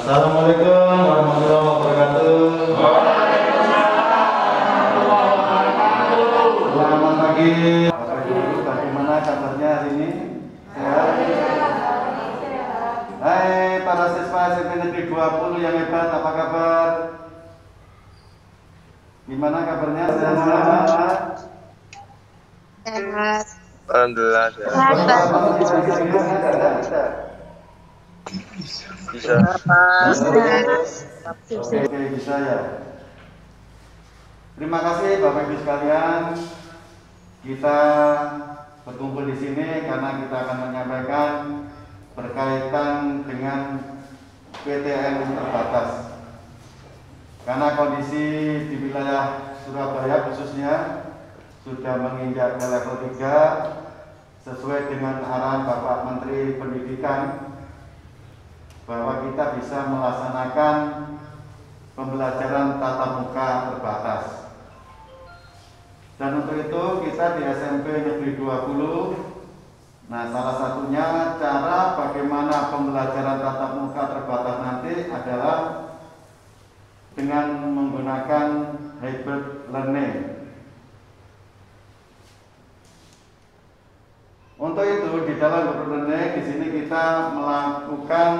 Assalamualaikum warahmatullahi wabarakatuh. Selamat pagi. Bapak Ibu, bagaimana kabarnya hari ini? Sehat? Hai para siswa SMP Negeri 20 yang hebat, apa kabar? Gimana kabarnya? Sehat semua? Sehat. Alhamdulillah. Bisa. Oke, bisa ya. Terima kasih Bapak Ibu sekalian. Kita berkumpul di sini karena kita akan menyampaikan berkaitan dengan PTN terbatas. Karena kondisi di wilayah Surabaya khususnya sudah menginjak ke level 3 sesuai dengan arahan Bapak Menteri Pendidikan bahwa kita bisa melaksanakan pembelajaran tatap muka terbatas. Dan untuk itu kita di SMP Negeri 20, nah salah satunya cara bagaimana pembelajaran tatap muka terbatas nanti adalah dengan menggunakan hybrid learning. Untuk itu di dalam hybrid learning di sini kita melakukan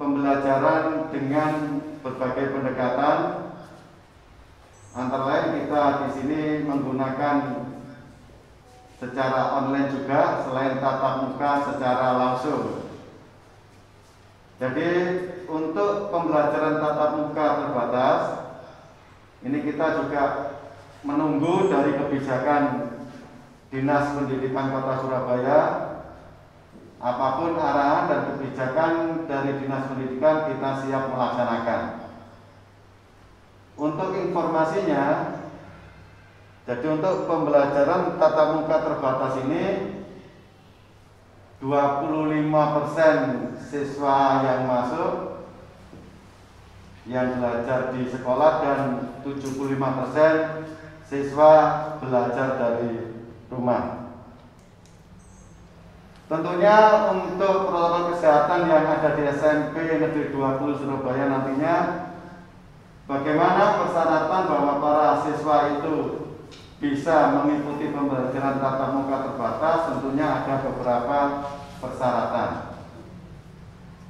pembelajaran dengan berbagai pendekatan. Antara lain kita di sini menggunakan secara online juga selain tatap muka secara langsung. Jadi untuk pembelajaran tatap muka terbatas ini kita juga menunggu dari kebijakan Dinas Pendidikan Kota Surabaya. Apapun arahan dan kebijakan dari Dinas Pendidikan kita siap melaksanakan. Untuk informasinya, jadi untuk pembelajaran tatap muka terbatas ini 25% siswa yang masuk yang belajar di sekolah dan 75% siswa belajar dari rumah. Tentunya untuk protokol kesehatan yang ada di SMP Negeri 20 Surabaya nantinya, bagaimana persyaratan bahwa para siswa itu bisa mengikuti pembelajaran tatap muka terbatas, tentunya ada beberapa persyaratan.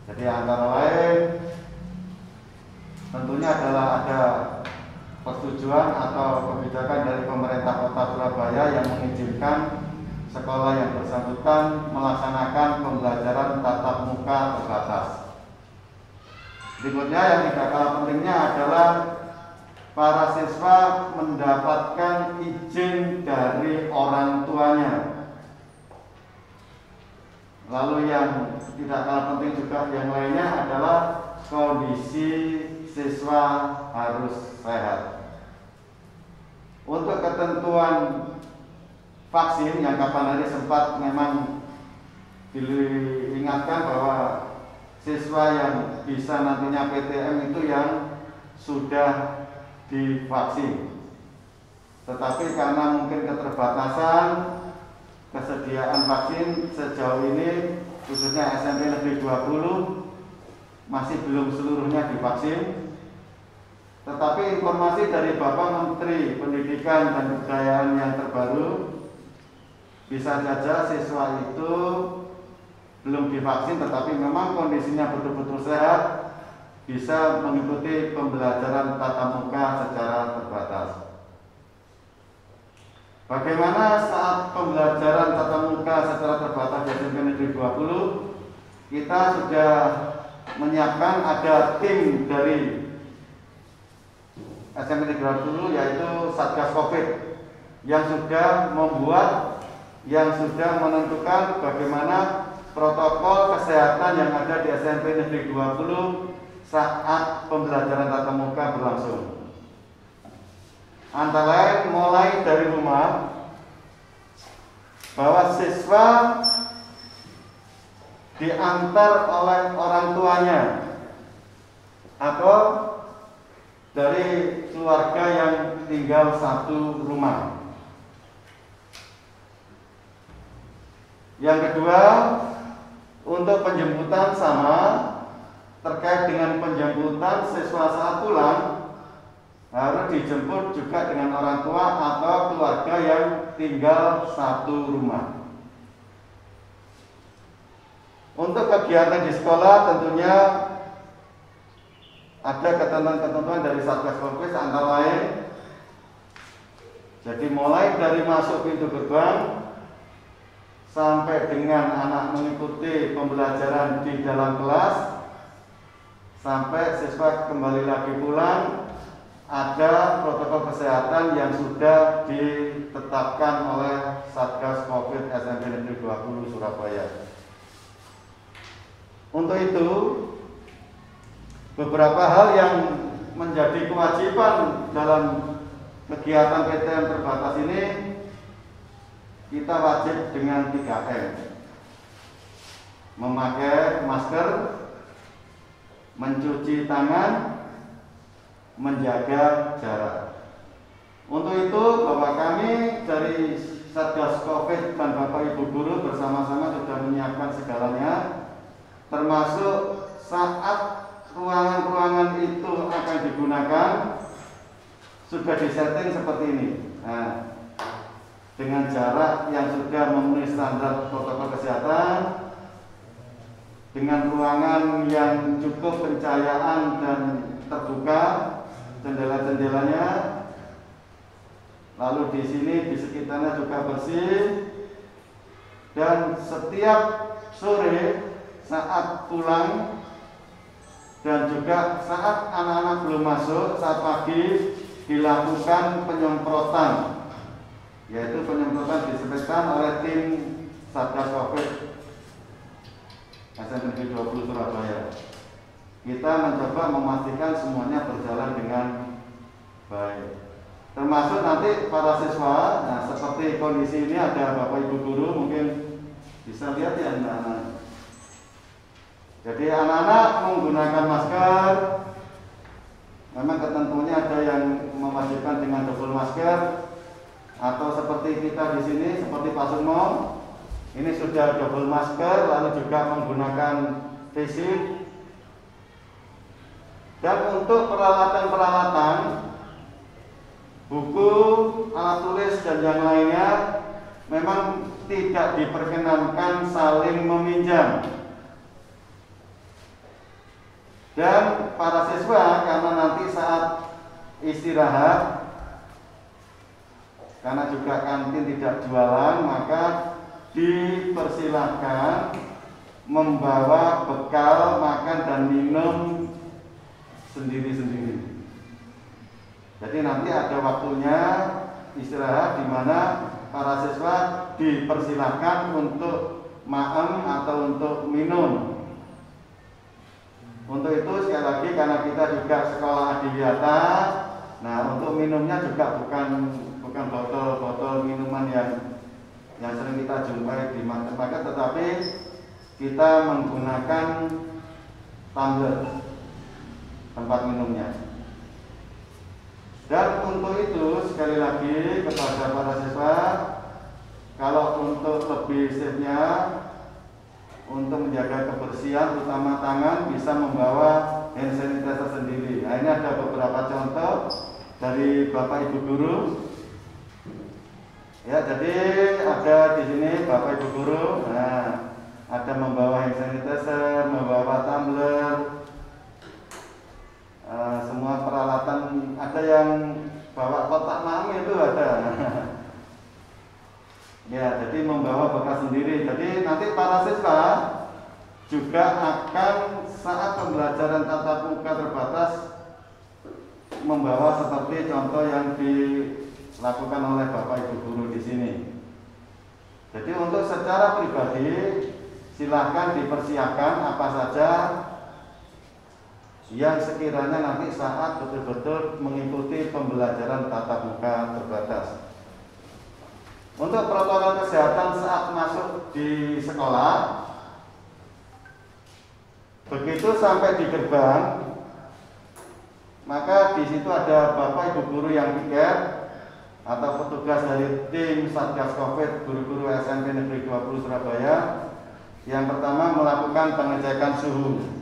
Jadi antara lain tentunya adalah ada persetujuan atau kebijakan dari pemerintah Kota Surabaya yang mengizinkan sekolah yang bersangkutan melaksanakan pembelajaran tatap muka terbatas. Berikutnya yang tidak kalah pentingnya adalah para siswa mendapatkan izin dari orang tuanya. Lalu yang tidak kalah penting juga yang lainnya adalah kondisi siswa harus sehat. Untuk ketentuan vaksin yang kapan hari sempat memang diingatkan bahwa siswa yang bisa nantinya PTM itu yang sudah divaksin. Tetapi karena mungkin keterbatasan kesediaan vaksin sejauh ini khususnya SMP Negeri 20 masih belum seluruhnya divaksin. Tetapi informasi dari Bapak Menteri Pendidikan dan Kebudayaan yang terbaru, bisa saja siswa itu belum divaksin tetapi memang kondisinya betul-betul sehat, bisa mengikuti pembelajaran tatap muka secara terbatas. Bagaimana saat pembelajaran tatap muka secara terbatas di SMP Negeri 20? Kita sudah menyiapkan ada tim dari SMP Negeri 20 yaitu Satgas Covid yang sudah membuat, yang sudah menentukan bagaimana protokol kesehatan yang ada di SMP Negeri 20 saat pembelajaran tatap muka berlangsung. antara lain mulai dari rumah, bahwa siswa diantar oleh orang tuanya atau dari keluarga yang tinggal satu rumah. Yang kedua, untuk penjemputan sama, terkait dengan penjemputan siswa saat pulang harus dijemput juga dengan orang tua atau keluarga yang tinggal satu rumah. Untuk kegiatan di sekolah tentunya ada ketentuan-ketentuan dari Satgas Covid antara lain. Jadi mulai dari masuk pintu gerbang sampai dengan anak mengikuti pembelajaran di dalam kelas, sampai siswa kembali lagi pulang, ada protokol kesehatan yang sudah ditetapkan oleh Satgas Covid SMP Negeri 20 Surabaya. Untuk itu, beberapa hal yang menjadi kewajiban dalam kegiatan PTM terbatas ini, kita wajib dengan 3M. Memakai masker, mencuci tangan, menjaga jarak. Untuk itu, bahwa kami dari Satgas Covid dan Bapak Ibu Guru bersama-sama sudah menyiapkan segalanya, termasuk saat ruangan-ruangan itu akan digunakan sudah disetting seperti ini. Nah, dengan jarak yang sudah memenuhi standar protokol kesehatan, dengan ruangan yang cukup pencahayaan dan terbuka, jendela-jendelanya, lalu di sini di sekitarnya juga bersih, dan setiap sore saat pulang dan juga saat anak-anak belum masuk, saat pagi dilakukan penyemprotan, yaitu penyemprotan disampaikan oleh tim Satgas Covid SMP Negeri 20 Surabaya. Kita mencoba memastikan semuanya berjalan dengan baik, termasuk nanti para siswa. Nah, seperti kondisi ini ada Bapak Ibu Guru, mungkin bisa lihat ya anak-anak. Jadi anak-anak menggunakan masker. Memang ketentuannya ada yang mewajibkan dengan double masker, atau seperti kita di sini, seperti Pak Sukmo, ini sudah double masker, lalu juga menggunakan face shield. Dan untuk peralatan-peralatan, buku, alat tulis dan yang lainnya memang tidak diperkenankan saling meminjam. Dan para siswa, karena nanti saat istirahat, karena juga kantin tidak jualan, maka dipersilahkan membawa bekal makan dan minum sendiri-sendiri. Jadi nanti ada waktunya istirahat di mana para siswa dipersilahkan untuk makan atau untuk minum. Untuk itu sekali lagi, karena kita juga sekolah adiwiyata, nah untuk minumnya juga bukan botol-botol minuman yang sering kita jumpai di market, tetapi kita menggunakan tumbler tempat minumnya. Dan untuk itu sekali lagi kepada para siswa, kalau untuk lebih safe-nya, untuk menjaga kebersihan utama tangan, bisa membawa hand sanitizer sendiri. Nah, ini ada beberapa contoh dari Bapak Ibu Guru. Ya, jadi ada di sini Bapak Ibu Guru. Nah, ada membawa hand sanitizer, membawa tumbler, semua peralatan. Ada yang bawa kotak mami itu ada. Ya, jadi membawa bekal sendiri. Jadi nanti para siswa juga akan saat pembelajaran tatap muka terbatas membawa seperti contoh yang dilakukan oleh Bapak Ibu Guru di sini. Jadi untuk secara pribadi silahkan dipersiapkan apa saja yang sekiranya nanti saat betul-betul mengikuti pembelajaran tatap muka terbatas. Untuk protokol kesehatan saat masuk di sekolah, begitu sampai di gerbang, maka di situ ada Bapak Ibu guru yang piket atau petugas dari tim Satgas Covid guru-guru SMP Negeri 20 Surabaya. Yang pertama melakukan pengecekan suhu.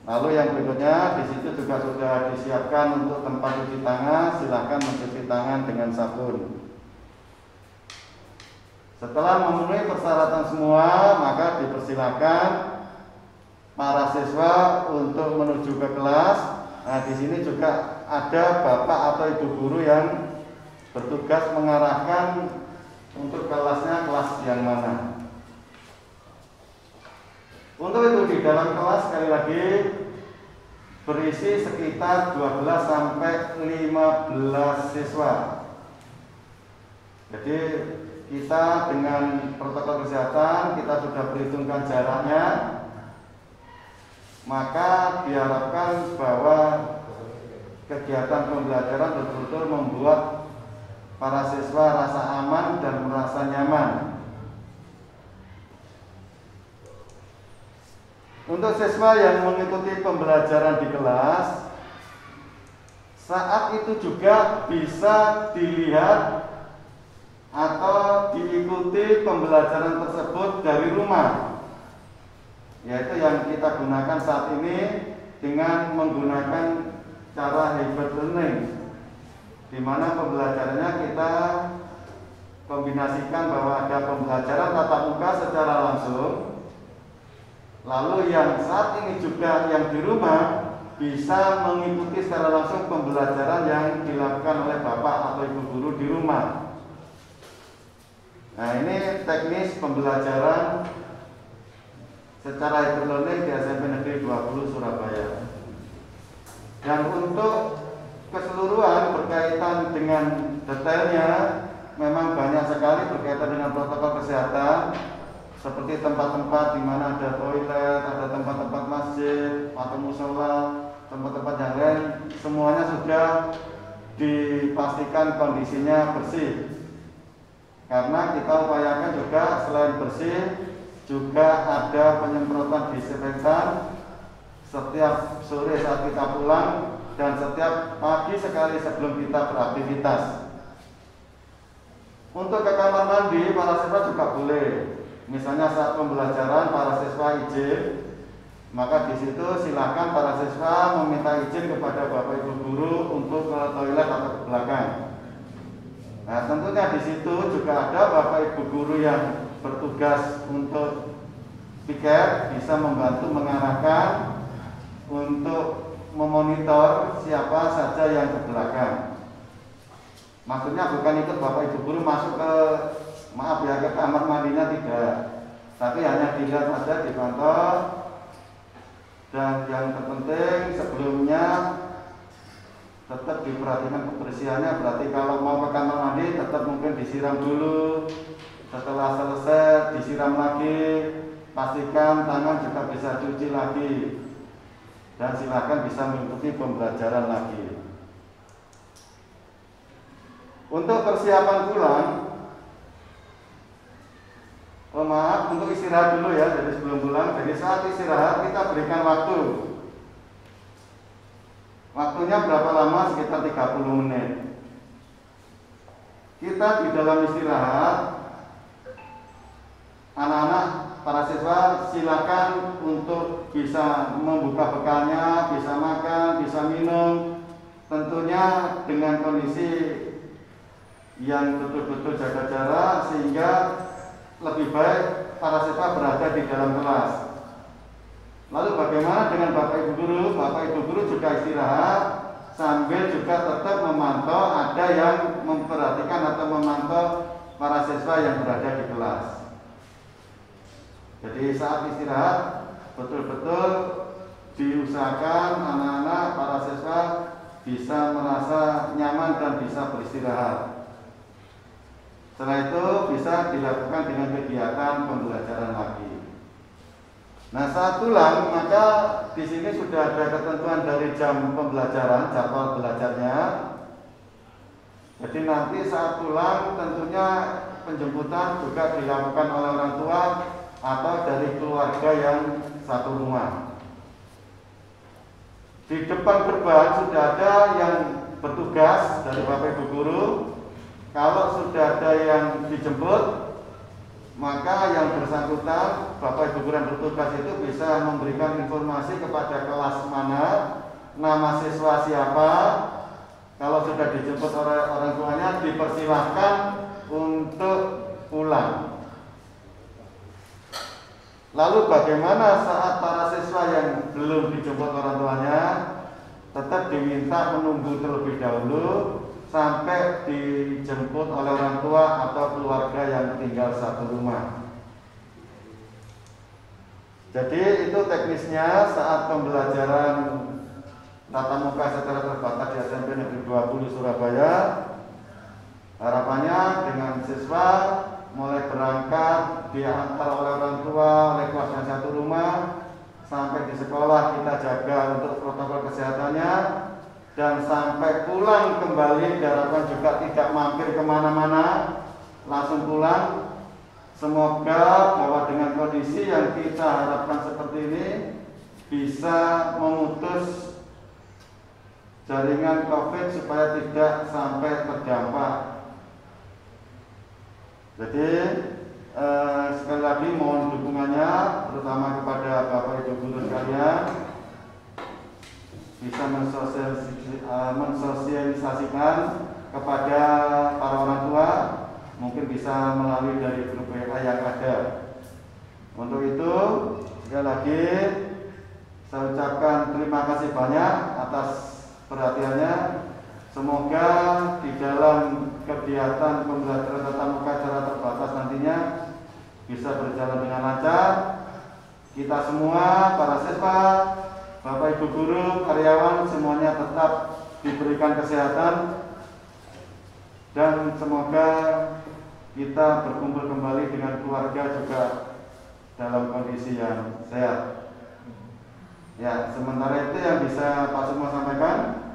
Lalu yang berikutnya di situ juga sudah disiapkan untuk tempat cuci tangan, silahkan mencuci tangan dengan sabun. Setelah memenuhi persyaratan semua, maka dipersilakan para siswa untuk menuju ke kelas. Nah, di sini juga ada bapak atau ibu guru yang bertugas mengarahkan untuk kelasnya kelas yang mana. Untuk itu di dalam kelas sekali lagi berisi sekitar 12 sampai 15 siswa. Jadi kita dengan protokol kesehatan kita sudah perhitungkan jaraknya, maka diharapkan bahwa kegiatan pembelajaran betul-betul membuat para siswa rasa aman dan merasa nyaman. Untuk siswa yang mengikuti pembelajaran di kelas, saat itu juga bisa dilihat atau diikuti pembelajaran tersebut dari rumah, yaitu yang kita gunakan saat ini dengan menggunakan cara hybrid learning, di mana pembelajarannya kita kombinasikan bahwa ada pembelajaran tatap muka secara langsung. Lalu yang saat ini juga yang di rumah bisa mengikuti secara langsung pembelajaran yang dilakukan oleh bapak atau ibu guru di rumah. Nah, ini teknis pembelajaran secara hybrid learning di SMP Negeri 20 Surabaya. Dan untuk keseluruhan berkaitan dengan detailnya memang banyak sekali berkaitan dengan protokol kesehatan, seperti tempat-tempat di mana ada toilet, ada tempat-tempat masjid atau musola, tempat-tempat yang lain, semuanya sudah dipastikan kondisinya bersih. Karena kita upayakan juga selain bersih, juga ada penyemprotan disinfektan setiap sore saat kita pulang dan setiap pagi sekali sebelum kita beraktivitas. Untuk ke kamar mandi para siswa juga boleh. Misalnya saat pembelajaran para siswa izin, maka di situ silakan para siswa meminta izin kepada bapak ibu guru untuk ke toilet atau ke belakang. Nah, tentunya di situ juga ada bapak ibu guru yang bertugas untuk piket, bisa membantu mengarahkan untuk memonitor siapa saja yang ke belakang. Maksudnya bukan ikut bapak ibu guru masuk ke ke kamar mandinya, tidak, tapi hanya dilihat saja, dipantau. Dan yang terpenting sebelumnya tetap diperhatikan kebersihannya. Berarti kalau mau ke kamar mandi tetap mungkin disiram dulu, setelah selesai disiram lagi, pastikan tangan juga bisa cuci lagi, dan silakan bisa mengikuti pembelajaran lagi. Untuk persiapan pulang, maaf, untuk istirahat dulu ya, jadi sebelum pulang. Jadi saat istirahat kita berikan waktu. Waktunya berapa lama? Sekitar 30 menit. Kita di dalam istirahat, anak-anak, para siswa silakan untuk bisa membuka bekalnya, bisa makan, bisa minum. Tentunya dengan kondisi yang betul-betul jaga jarak, sehingga lebih baik para siswa berada di dalam kelas. Lalu bagaimana dengan bapak ibu guru? Bapak ibu guru juga istirahat sambil juga tetap memantau, ada yang memperhatikan atau memantau para siswa yang berada di kelas. Jadi saat istirahat betul-betul diusahakan anak-anak, para siswa bisa merasa nyaman dan bisa beristirahat. Setelah itu bisa dilakukan dengan kegiatan pembelajaran lagi. Nah, saat pulang maka di sini sudah ada ketentuan dari jam pembelajaran, jadwal belajarnya. Jadi nanti saat pulang tentunya penjemputan juga dilakukan oleh orang tua atau dari keluarga yang satu rumah. Di depan gerbang sudah ada yang bertugas dari Bapak Ibu guru. Kalau sudah ada yang dijemput, maka yang bersangkutan Bapak Ibu guru yang bertugas itu bisa memberikan informasi kepada kelas mana, nama siswa siapa. Kalau sudah dijemput oleh orang tuanya, dipersilahkan untuk pulang. Lalu bagaimana saat para siswa yang belum dijemput orang tuanya? Tetap diminta menunggu terlebih dahulu sampai dijemput oleh orang tua atau keluarga yang tinggal satu rumah. Jadi itu teknisnya saat pembelajaran tatap muka secara terbatas di SMP Negeri 20 Surabaya. Harapannya dengan siswa mulai berangkat diantar oleh orang tua, oleh keluarga satu rumah, sampai di sekolah kita jaga untuk protokol kesehatannya, dan sampai pulang kembali diharapkan juga tidak mampir kemana-mana, langsung pulang. Semoga bahwa dengan kondisi yang kita harapkan seperti ini bisa memutus jaringan COVID supaya tidak sampai terdampak. Jadi sekali lagi mohon dukungannya, terutama kepada Bapak Ibu guru sekalian, bisa mensosialisasikan kepada para orang tua, mungkin bisa melalui dari grup WA yang ada. Untuk itu sekali lagi saya ucapkan terima kasih banyak atas perhatiannya. Semoga di dalam kegiatan pembelajaran tatap muka secara terbatas nantinya bisa berjalan dengan lancar. Kita semua, para siswa, Bapak Ibu guru, karyawan, semuanya tetap diberikan kesehatan, dan semoga kita berkumpul kembali dengan keluarga juga dalam kondisi yang sehat. Ya, sementara itu yang bisa Pak Sukmo sampaikan,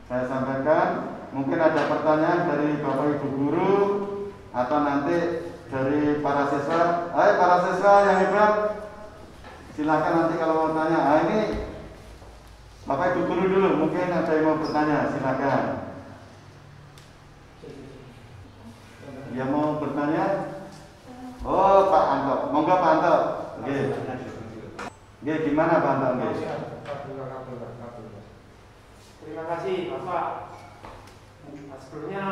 saya sampaikan. Mungkin ada pertanyaan dari Bapak Ibu guru atau nanti dari para siswa. Hai para siswa yang hebat, silakan nanti kalau mau tanya. Ini Bapak Ibu guru dulu, mungkin ada yang mau bertanya, silakan. Yang mau bertanya? Oh, Pak Anto, monggo Pak Anto. Oke. Oke, gimana Pak Anto? Terima kasih Bapak. Sebelumnya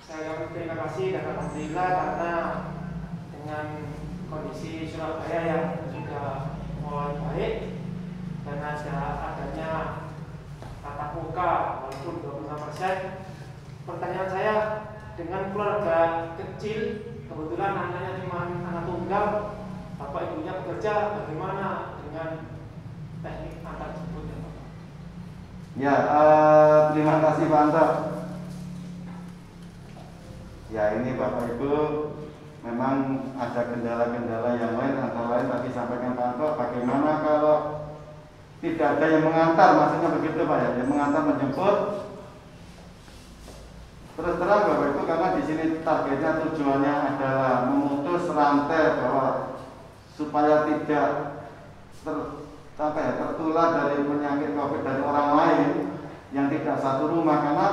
saya berterima kasih dan alhamdulillah karena dengan kondisi Surabaya yang sudah mulai baik dan adanya tatap muka walaupun 26%. Pertanyaan saya, dengan keluarga kecil, kebetulan anaknya cuma anak tunggal, bapak ibunya bekerja, bagaimana dengan teknik antar jemputnya Bapak? Ya, terima kasih Pak Anto. Ya, ini Bapak Ibu memang ada kendala-kendala yang lain, antara lain tadi sampaikan Pak Anto, bagaimana kalau tidak ada yang mengantar, maksudnya begitu Pak ya, yang mengantar menjemput. Terus terang Bapak Ibu, karena di sini targetnya tujuannya adalah memutus rantai bahwa supaya tidak tertular dari penyakit COVID dari orang lain yang tidak satu rumah, karena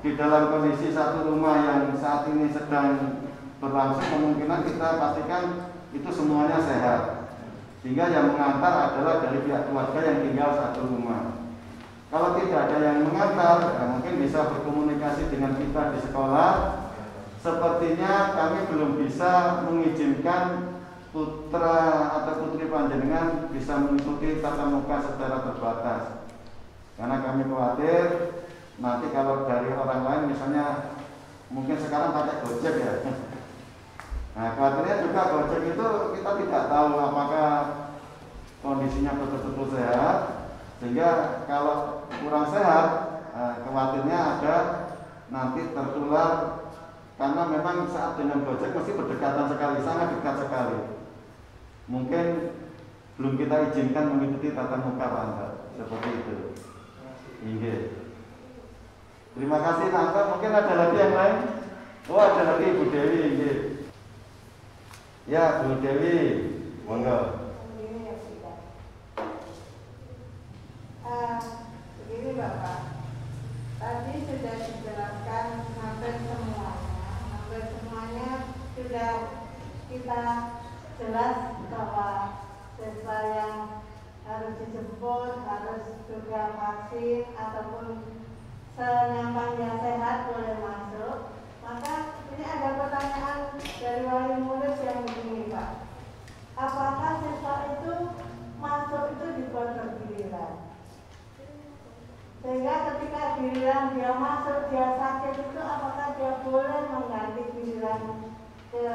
di dalam kondisi satu rumah yang saat ini sedang berlangsung, kemungkinan kita pastikan itu semuanya sehat, sehingga yang mengantar adalah dari pihak keluarga yang tinggal satu rumah. Kalau tidak ada yang mengantar, ya mungkin bisa berkomunikasi dengan kita di sekolah. Sepertinya kami belum bisa mengizinkan putra atau putri panjenengan bisa mengikuti tatap muka secara terbatas, karena kami khawatir nanti kalau dari orang lain, misalnya mungkin sekarang pakai Gojek ya. Nah, khawatirnya juga Gojek itu kita tidak tahu apakah kondisinya betul-betul sehat, sehingga kalau kurang sehat, khawatirnya ada nanti tertular, karena memang saat dengan Gojek mesti berdekatan sekali, sangat dekat sekali. Mungkin belum kita izinkan mengikuti tatap muka Pak Anta. Seperti itu. Iya. Terima kasih Pak Anta. Mungkin ada lagi yang lain? Oh, ada lagi Ibu Dewi. Iya. Ya, Bu Dewi. Monggo. Begini Bapak, tadi sudah dijelaskan hampir semuanya sudah kita jelas bahwa siswa yang harus dijemput, harus juga vaksin ataupun senyamannya sehat boleh masuk. Maka ini ada pertanyaan dari wali murid yang begini Pak, apakah siswa itu masuk itu dibuat bergiliran? Sehingga ketika giliran dia masuk, dia sakit itu apakah dia boleh mengganti giliran ke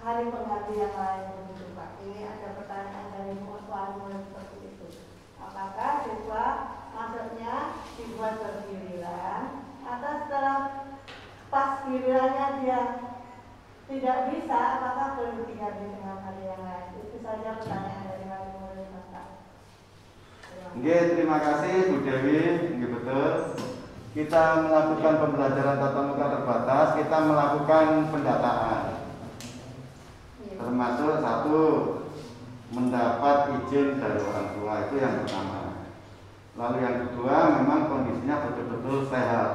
hari pengganti yang lain begitu Pak? Ini ada pertanyaan dari wali murid seperti itu. Apakah siswa masuknya dibuat bergiliran atau setelah pas gilirannya dia tidak bisa, apakah boleh diganti dengan hari yang lain? Itu saja pertanyaan dari wali murid Pak. Oke, terima kasih Bu Dewi. Oke, betul. Kita melakukan pembelajaran tatap muka terbatas, kita melakukan pendataan. Termasuk satu, mendapat izin dari orang tua, itu yang pertama. Lalu yang kedua, memang kondisinya betul-betul sehat.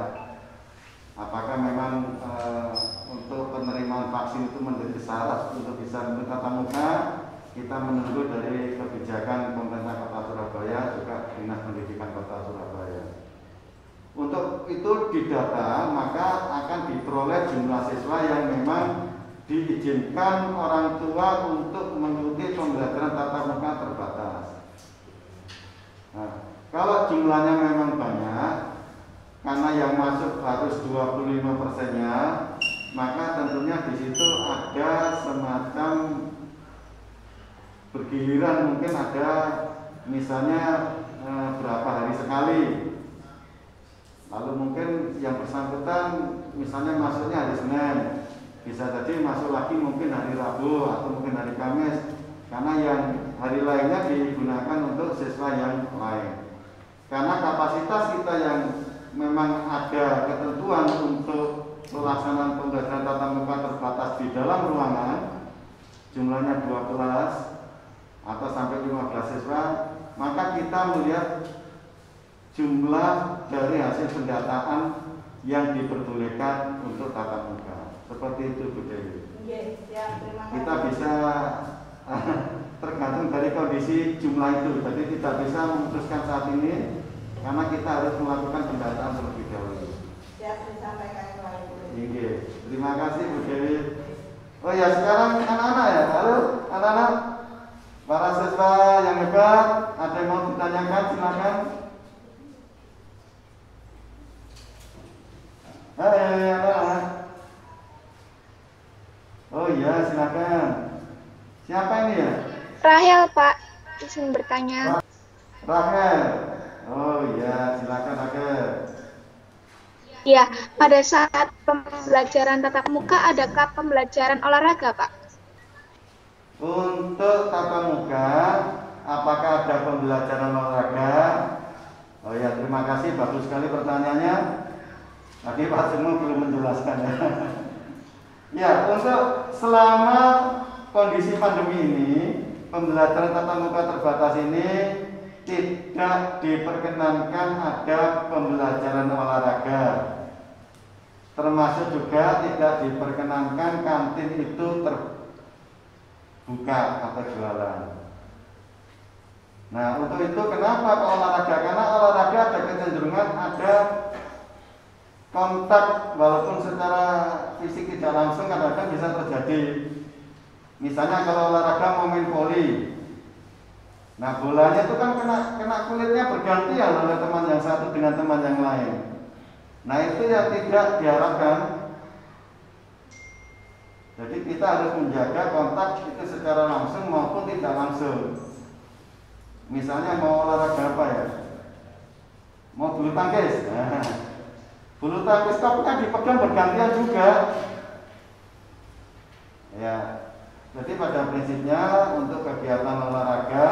Apakah memang untuk penerimaan vaksin itu menjadi syarat untuk bisa tatap muka? Kita menunggu dari kebijakan pemerintah Kota Surabaya, juga Dinas Pendidikan Kota Surabaya. Untuk itu didata, maka akan diperoleh jumlah siswa yang memang diizinkan orang tua untuk mengikuti pembelajaran tatap muka terbatas. Nah, kalau jumlahnya memang banyak, karena yang masuk harus 25%-nya, maka tentunya di situ ada semacam bergiliran, mungkin ada misalnya berapa hari sekali. Lalu mungkin yang bersangkutan misalnya masuknya hari Senin, bisa jadi masuk lagi mungkin hari Rabu atau mungkin hari Kamis, karena yang hari lainnya digunakan untuk siswa yang lain. Karena kapasitas kita yang memang ada ketentuan untuk pelaksanaan pembelajaran tatap muka terbatas di dalam ruangan, jumlahnya 12 atau sampai 15 siswa, maka kita melihat jumlah dari hasil pendataan yang diperbolehkan untuk tatap muka. Seperti itu Bu Dewi. Kita bisa tergantung dari kondisi jumlah itu, jadi tidak bisa memutuskan saat ini karena kita harus melakukan pendataan terlebih dahulu. Siap disampaikan Ibu. Terima kasih Bu Dewi. Oh ya, sekarang anak-anak ya, halo anak-anak, para siswa yang hebat, ada yang mau ditanyakan silakan. Hai anak-anak. Oh iya, silakan. Siapa ini ya? Rahel, Pak. Izin bertanya. Rahel. Oh iya, silakan Rahel. Ya, pada saat pembelajaran tatap muka, adakah pembelajaran olahraga, Pak? Untuk tatap muka, apakah ada pembelajaran olahraga? Oh ya, terima kasih, bagus sekali pertanyaannya. Tadi Pak Semu belum menjelaskan ya. Ya, untuk selama kondisi pandemi ini, pembelajaran tatap muka terbatas ini tidak diperkenankan ada pembelajaran olahraga. Termasuk juga tidak diperkenankan kantin itu terbuka atau jualan. Nah, untuk itu kenapa ke olahraga? Karena olahraga ada kecenderungan ada kontak, walaupun secara fisik tidak langsung kadang-kadang bisa terjadi. Misalnya kalau olahraga mau main voli, nah bolanya itu kan kena kulitnya bergantian oleh teman yang satu dengan teman yang lain. Nah itu yang tidak diharapkan. Jadi kita harus menjaga kontak itu secara langsung maupun tidak langsung. Misalnya mau olahraga apa ya? Mau bulu tangkis. Nah, bulu tangkis tapi kan dipegang bergantian juga. Ya, Jadi pada prinsipnya untuk kegiatan olahraga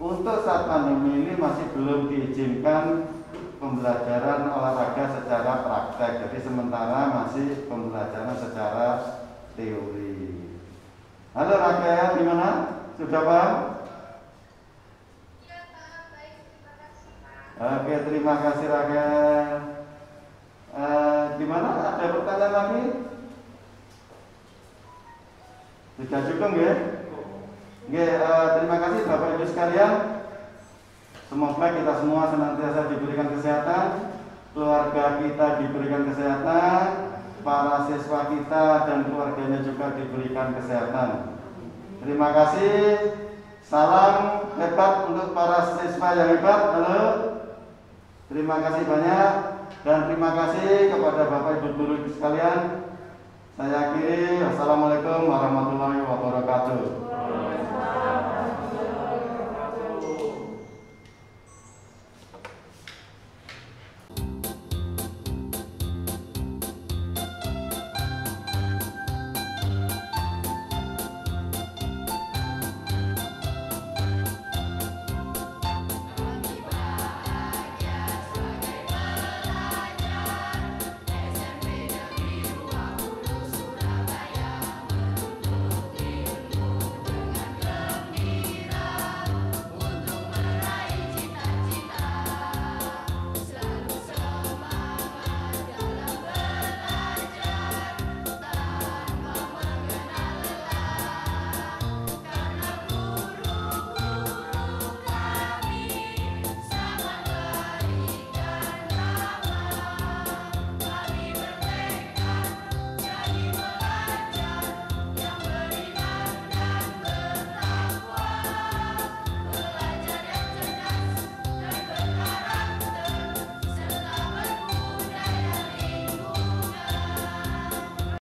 untuk saat pandemi ini masih belum diizinkan pembelajaran olahraga secara praktek. Jadi sementara masih pembelajaran secara teori. Halo Rakel, gimana? Sudah paham? Iya Pak, baik, terima kasih Pak. Oke, terima kasih Rakel. Gimana? Ada pertanyaan lagi? Sudah cukup ya? Oke, terima kasih Bapak Ibu sekalian. Semoga kita semua senantiasa diberikan kesehatan, keluarga kita diberikan kesehatan, para siswa kita dan keluarganya juga diberikan kesehatan. Terima kasih. Salam hebat untuk para siswa yang hebat. Halo. Terima kasih banyak dan terima kasih kepada Bapak Ibu guru sekalian. Saya akhiri. Wassalamualaikum warahmatullahi wabarakatuh.